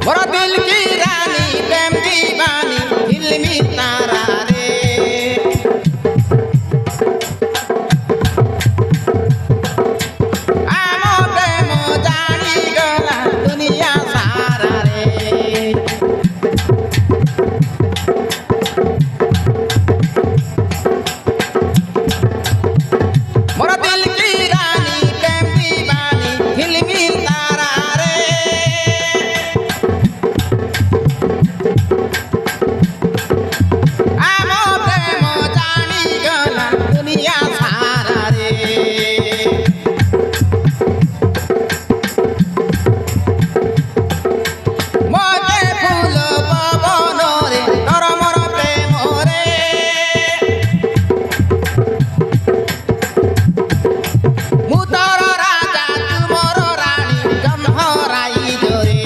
मोरा दिल की रानी प्रेम दीवानी फिल्मी तारा रे आमो प्रेम जानी गला दुनिया सारा रे मोरा दिल की रानी प्रेम दीवानी फिल्मी तारा रे आमो प्रेम जानी गला दुनिया सारा रे मोजे फूल पवन रे तोर मोर प्रेम रे मु तोर राजा तू मोर रानी जमहराई जोरे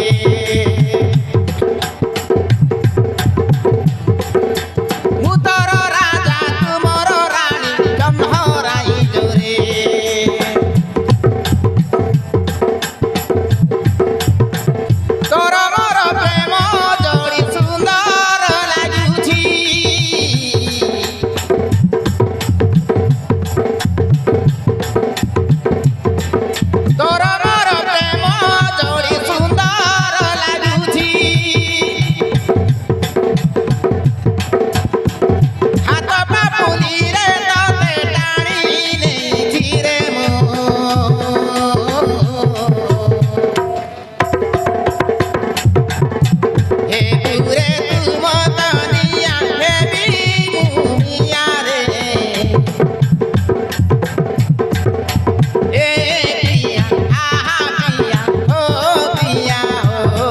मु तोर राजा तू मोर रानी जमहराई जोरे तोर मोर प्रेम जोड़ी सुंदर लागुछि तोर मोर प्रेम जोड़ी सुंदर लागुछि हाथ पापुली रे तते टाणी नेछि रे मो हे तुरे तू मतनिया हे भी मुमिया रे ए पिया आहा पिया ओ पिया ओ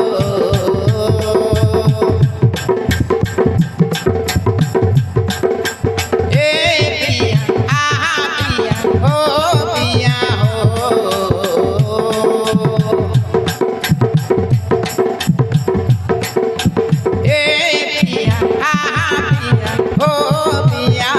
ए पिया आहा पिया ओ पिया ओ ए पिया आहा पिया ओ पिया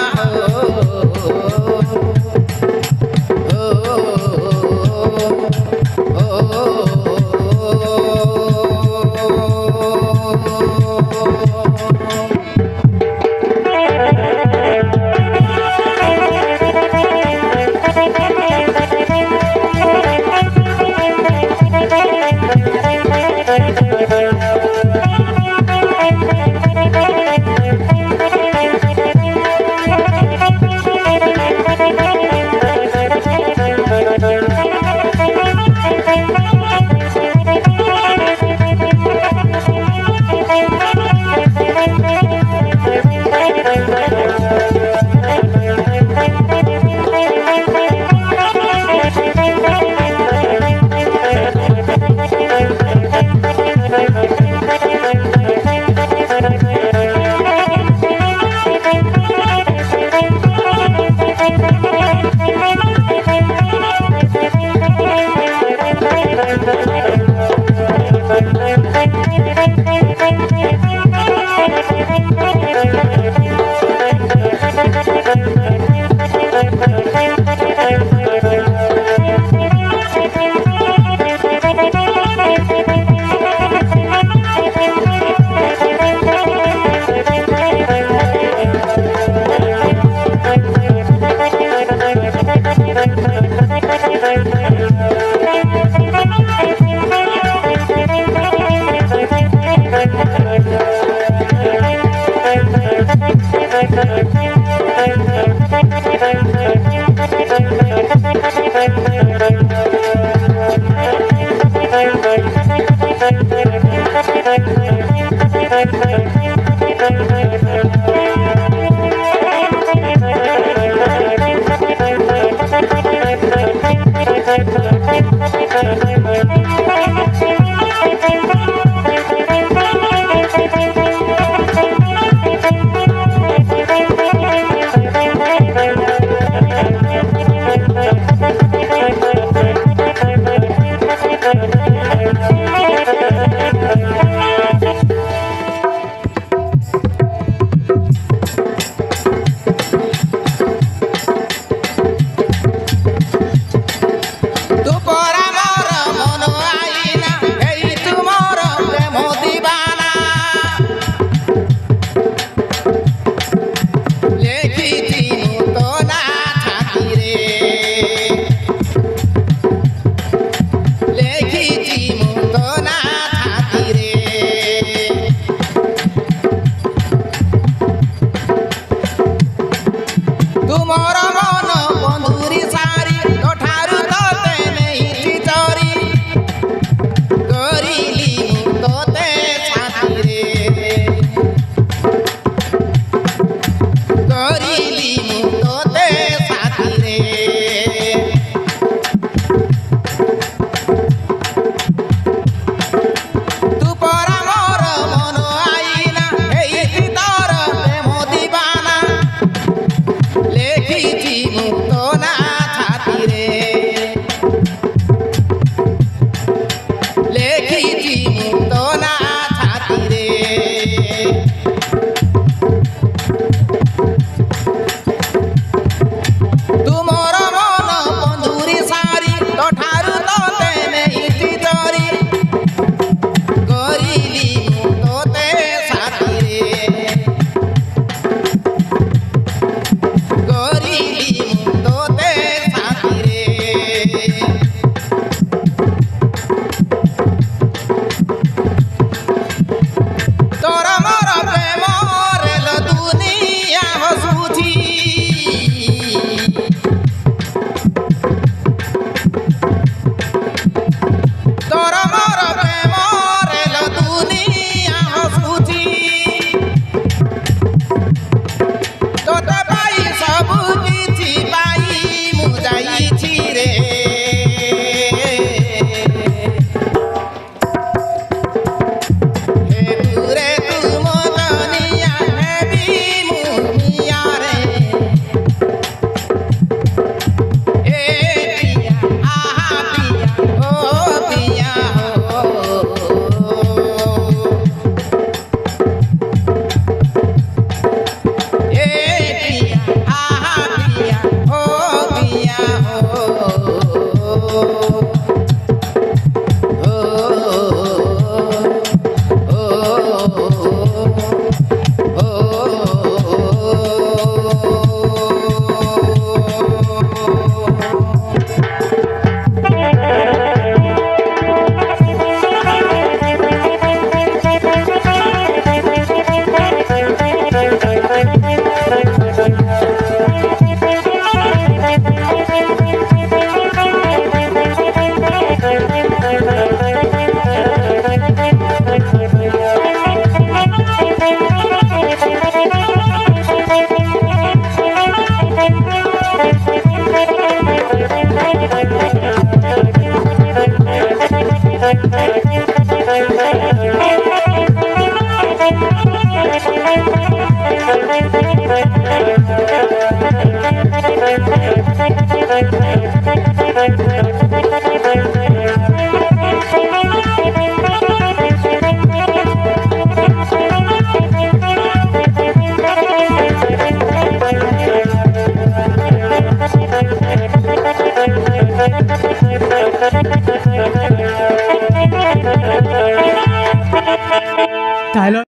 डायलॉग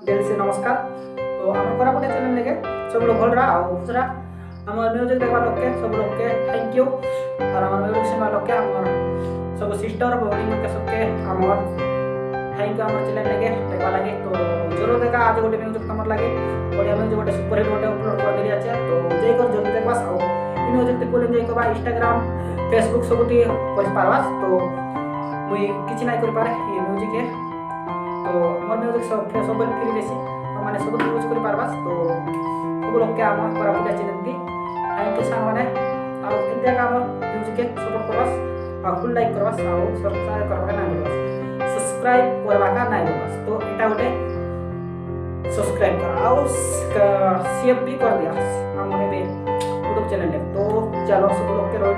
दिल से नमस्कार। तो आम कोरापुट चैनल लेके सब लोग भल रहा और खुश रहा। आम म्यूजिक देखा लोग के सब लोग के थैंक यू। और आम म्यूजिक सुनवा लोग के आम सब सिस्टर भौणी मन के सबके आम थैंक यू। आम चैनल लेके देखा लगे तो जरूर देखा। आज गोटे म्यूजिक तुम लगे बढ़िया म्यूजिक गोटे सुपर हिट गोटे अपलोड कर दिया अच्छे तो जय कर जल्दी देखा और म्यूजिक टी फुल एंजॉय करबा। इंस्टाग्राम फेसबुक सबुठी कर पारबास तो मुई किछि नाही कर पारे ये म्यूजिक है तो मोर म्यूजिक सब फ्री देसी तो माने सब यूज कर पारबास तो सब लोग के आम कोरापुट चैनल की थैंक यू सांग माने और इंडिया का आम म्यूजिक के सपोर्ट करबास और फुल लाइक करबास और सब्सक्राइब करबा ना भूलबास सब्सक्राइब करबा का ना भूलबास तो एटा गोटे सब्सक्राइब कर और सेव भी कर दिया हमरे यूट्यूब चैनल तो चलो सब लोग के